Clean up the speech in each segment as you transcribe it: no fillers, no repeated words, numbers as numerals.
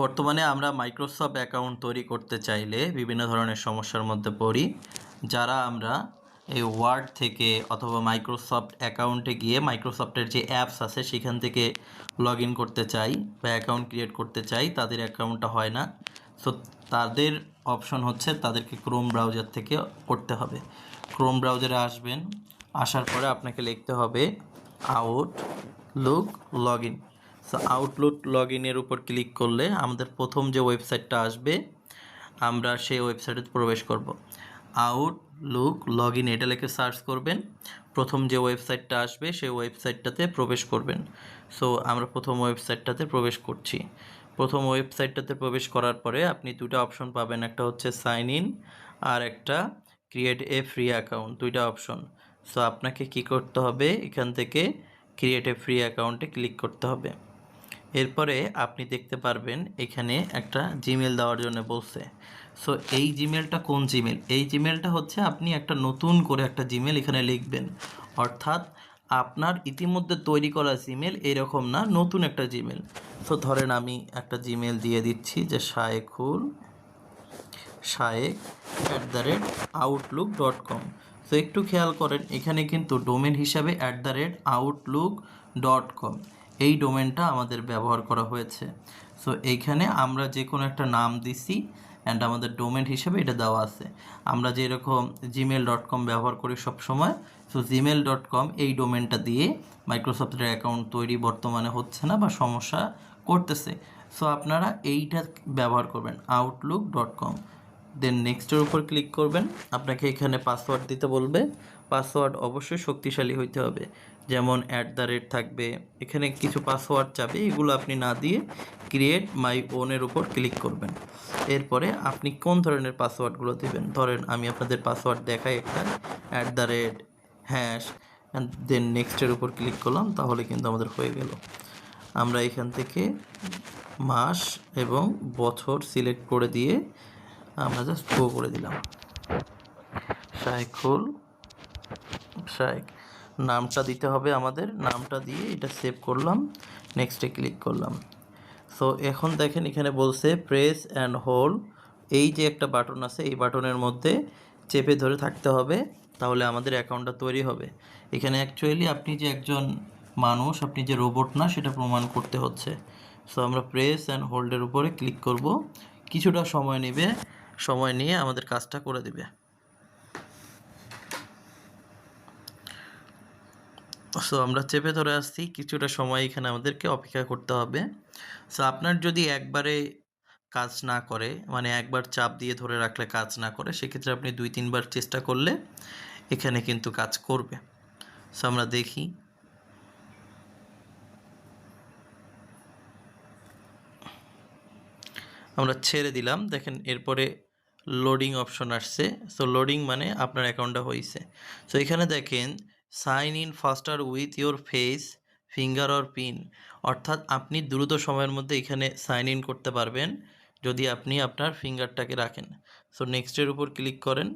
বর্তমানে আমরা Microsoft account তৈরি করতে চাইলে বিভিন্ন ধরনের সমস্যার মধ্যে পড়ি। যারা আমরা এই ওয়ার্ড থেকে অথবা মাইক্রোসফট অ্যাকাউন্টে গিয়ে মাইক্রোসফটের যে অ্যাপস আছে সেখান থেকে লগ ইন করতে চাই বা অ্যাকাউন্ট ক্রিয়েট করতে চাই, তাদের অ্যাকাউন্টটা হয় না। সো তাদের অপশন হচ্ছে তাদেরকে ক্রোম ব্রাউজার থেকে করতে হবে। ক্রোম ব্রাউজারে আসবেন, আসার পরে আপনাকে লিখতে হবে Outlook log in. So Outlook log ইনের উপর ক্লিক করলে আমাদের প্রথম যে ওয়েবসাইটটা আসবে আমরা সেই ওয়েবসাইটে প্রবেশ করব। আউটলুক লগ ইন এটা লিখে সার্চ করবেন, প্রথম যে ওয়েবসাইটটা আসবে সেই ওয়েবসাইটটাতে প্রবেশ করবেন। সো আমরা প্রথম ওয়েবসাইটটাতে প্রবেশ করছি। প্রথম ওয়েবসাইটটাতে প্রবেশ করার পরে আপনি দুটো অপশন পাবেন, একটা হচ্ছে সাইন ইন আর একটা ক্রিয়েট এ ফ্রি অ্যাকাউন্ট, দুইটা অপশন। সো আপনাকে কি করতে হবে, এখান থেকে ক্রিয়েট এ ফ্রি অ্যাকাউন্টে ক্লিক করতে হবে। এরপরে আপনি দেখতে পারবেন এখানে একটা জিমেল দেওয়ার জন্য বলছে। সো এই জিমেলটা কোন জিমেল? এই জিমেলটা হচ্ছে আপনি একটা নতুন করে একটা জিমেল এখানে লিখবেন, অর্থাৎ আপনার ইতিমধ্যে তৈরি করা জিমেল এরকম না, নতুন একটা জিমেল। সো ধরেন আমি একটা জিমেল দিয়ে দিচ্ছি যে shaek@outlook.com। তো একটু খেয়াল করেন এখানে কিন্তু ডোমেন হিসাবে @outlook.com এই ডোমেনটা আমাদের ব্যবহার করা হয়েছে। সো এইখানে আমরা যে কোনো একটা নাম দিছি অ্যান্ড আমাদের ডোমেন হিসেবে এটা দেওয়া আছে। আমরা যেরকম gmail.com ব্যবহার করি সব সময়, সো gmail.com এই ডোমেনটা দিয়ে মাইক্রোসফটের অ্যাকাউন্ট তৈরি বর্তমানে হচ্ছে না বা সমস্যা করতেছে। সো আপনারা এইটা ব্যবহার করবেন outlook.com। দেন নেক্সটের উপর ক্লিক করবেন, আপনাকে এখানে পাসওয়ার্ড দিতে বলবে। পাসওয়ার্ড অবশ্যই শক্তিশালী হইতে হবে, যেমন থাকবে, এখানে কিছু পাসওয়ার্ড চাবে, এগুলো আপনি না দিয়ে ক্রিয়েট মাই ওনের উপর ক্লিক করবেন। এরপরে আপনি কোন ধরনের পাসওয়ার্ডগুলো দেবেন, ধরেন আমি আপনাদের পাসওয়ার্ড দেখাই একটা ## দেন নেক্সটের উপর ক্লিক করলাম, তাহলে কিন্তু আমাদের হয়ে গেল। আমরা এখান থেকে মাস এবং বছর সিলেক্ট করে দিয়ে আমরা জাস্ট গো করে দিলাম। শায়েক নামটা দিতে হবে, আমাদের নামটা দিয়ে এটা সেভ করলাম, নেক্সটে ক্লিক করলাম। সো এখন দেখেন এখানে বলছে প্রেস অ্যান্ড হোল্ড, এই যে একটা বাটন আছে এই বাটনের মধ্যে চেপে ধরে থাকতে হবে, তাহলে আমাদের অ্যাকাউন্টটা তৈরি হবে। এখানে অ্যাকচুয়ালি আপনি যে একজন মানুষ, আপনি যে রোবট না সেটা প্রমাণ করতে হচ্ছে। সো আমরা প্রেস অ্যান্ড হোল্ডের উপরে ক্লিক করব, কিছুটা সময় নেবে, সময় নিয়ে আমাদের কাজটা করে দেবে। সো আমরা চেপে ধরে আসছি, কিছুটা সময় এখানে আমাদেরকে অপেক্ষা করতে হবে। সো আপনার যদি একবারে কাজ না করে, মানে একবার চাপ দিয়ে ধরে রাখলে কাজ না করে, সেক্ষেত্রে আপনি 2-3 বার চেষ্টা করলে এখানে কিন্তু কাজ করবে। সো আমরা দেখি, আমরা ছেড়ে দিলাম, দেখেন এরপরে লোডিং অপশন আসছে। সো লোডিং মানে আপনার অ্যাকাউন্টটা হয়েছে। সো এখানে দেখেন sign in faster with your face, finger or pin, অর্থাৎ আপনি দ্রুত সময়ের মধ্যে এখানে সাইন ইন করতে পারবেন যদি আপনি আপনার ফিঙ্গারটাকে রাখেন। সো নেক্সটের উপর ক্লিক করেন,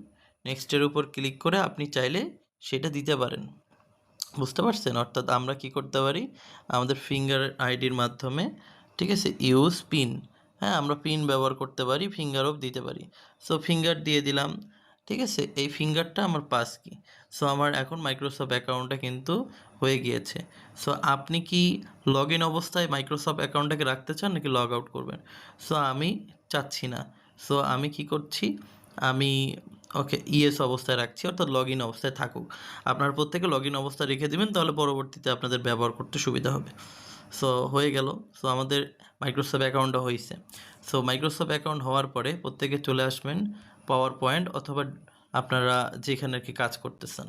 নেক্সটের উপর ক্লিক করে আপনি চাইলে সেটা দিতে পারেন, বুঝতে পারছেন? অর্থাৎ আমরা কি করতে পারি, আমাদের ফিঙ্গার আইডির মাধ্যমে, ঠিক আছে, ইউজ পিন, হ্যাঁ আমরা পিন ব্যবহার করতে পারি, ফিঙ্গারও দিতে পারি। সো ফিঙ্গার দিয়ে দিলাম, ঠিক আছে, এই ফিঙ্গারটা আমার পাস কি। সো আমার এখন মাইক্রোসফট অ্যাকাউন্টটা কিন্তু হয়ে গিয়েছে। সো আপনি কি লগ ইন অবস্থায় মাইক্রোসফট অ্যাকাউন্টটাকে রাখতে চান নাকি লগ আউট করবেন? সো আমি চাচ্ছি না। সো আমি কি করছি, আমি ওকে ইয়েস অবস্থায় রাখছি, অর্থাৎ লগ ইন অবস্থায় থাকুক। আপনার প্রত্যেকে লগ ইন অবস্থায় রেখে দেবেন, তাহলে পরবর্তীতে আপনাদের ব্যবহার করতে সুবিধা হবে। সো হয়ে গেল। সো আমাদের মাইক্রোসফট অ্যাকাউন্টটা হয়েছে। সো মাইক্রোসফট অ্যাকাউন্ট হওয়ার পরে প্রত্যেকে চলে আসবেন পাওয়ার পয়েন্ট অথবা আপনারা যেখানে আর কি কাজ করতেছেন।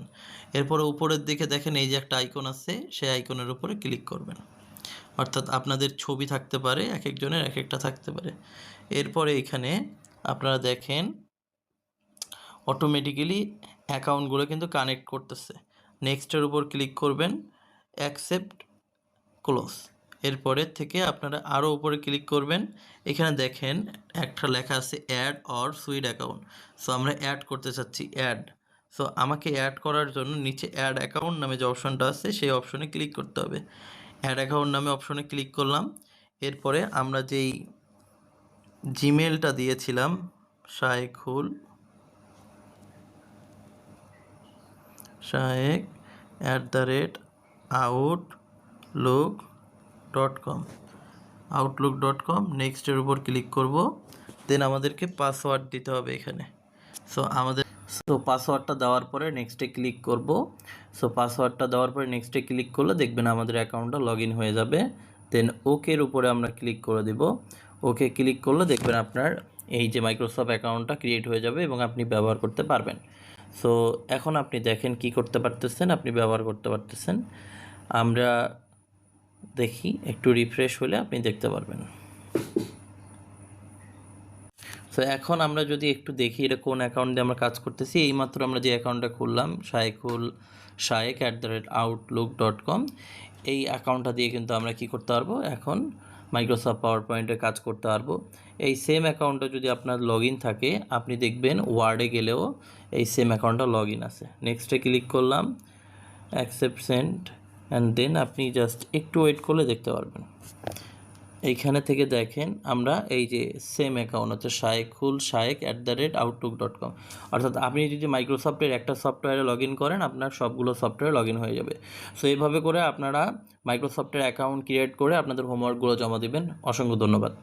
এরপরে উপরের দিকে দেখেন এই যে একটা আইকন আছে, সেই আইকনের উপরে ক্লিক করবেন, অর্থাৎ আপনাদের ছবি থাকতে পারে, এক একজনের এক একটা থাকতে পারে। এরপরে এখানে আপনারা দেখেন অটোমেটিক্যালি অ্যাকাউন্টগুলো কিন্তু কানেক্ট করতেছে। নেক্সটের উপর ক্লিক করবেন, অ্যাকসেপ্ট, ক্লোজ। এরপরের থেকে আপনারা আরও উপরে ক্লিক করবেন, এখানে দেখেন একটা লেখা আছে add or switch account. So আমরা অ্যাড করতে চাচ্ছি, অ্যাড। সো আমাকে অ্যাড করার জন্য নিচে অ্যাড অ্যাকাউন্ট নামে যে অপশনটা আছে সেই অপশনে ক্লিক করতে হবে। অ্যাড অ্যাকাউন্ট নামে অপশনে ক্লিক করলাম। এরপরে আমরা যেই জিমেলটা দিয়েছিলাম শায়েকুল শায়েক @outlook.com outlook.com নেক্সটের উপর ক্লিক করব। দেন আমাদেরকে পাসওয়ার্ড দিতে হবে এখানে। সো পাসওয়ার্ডটা দেওয়ার পরে নেক্সটে ক্লিক করব। সো পাসওয়ার্ডটা দেওয়ার পরে নেক্সটে ক্লিক করলে দেখবেন আমাদের অ্যাকাউন্টটা লগ ইন হয়ে যাবে। দেন ওকের উপরে আমরা ক্লিক করে দেব। ওকে ক্লিক করলে দেখবেন আপনার এই যে মাইক্রোসফট অ্যাকাউন্টটা ক্রিয়েট হয়ে যাবে এবং আপনি ব্যবহার করতে পারবেন। সো এখন আপনি দেখেন কি করতে পারতেছেন, আপনি ব্যবহার করতে পারতেছেন। আমরা দেখি একটু রিফ্রেশ হলে আপনি দেখতে পারবেন। সো এখন আমরা যদি একটু দেখি এটা কোন অ্যাকাউন্ট দিয়ে আমরা কাজ করতেছি। এইমাত্র আমরা যে অ্যাকাউন্টটা খুললাম শায়েক @outlook.com, এই অ্যাকাউন্টটা দিয়ে কিন্তু আমরা কি করতে পারবো, এখন মাইক্রোসফট পাওয়ার পয়েন্টে কাজ করতে পারবো। এই সেম অ্যাকাউন্টে যদি আপনার লগ ইন থাকে, আপনি দেখবেন ওয়ার্ডে গেলেও এই সেম অ্যাকাউন্টটা লগ ইন আছে। নেক্সটে ক্লিক করলাম, অ্যাকসেপ্ট সেন্ড, অ্যান্ড দেন আপনি জাস্ট একটু ওয়েট করলে দেখতে পারবেন। এইখানে থেকে দেখেন আমরা এই যে সেম অ্যাকাউন্ট হচ্ছে শায়েক@outlook.com, অর্থাৎ আপনি যদি মাইক্রোসফটের একটা সফটওয়্যারে লগ ইন করেন, আপনার সবগুলো সফটওয়্যারে লগ ইন হয়ে যাবে। সো এইভাবে করে আপনারা মাইক্রোসফটের অ্যাকাউন্ট ক্রিয়েট করে আপনাদের হোমওয়ার্কগুলো জমা দেবেন। অসংখ্য ধন্যবাদ।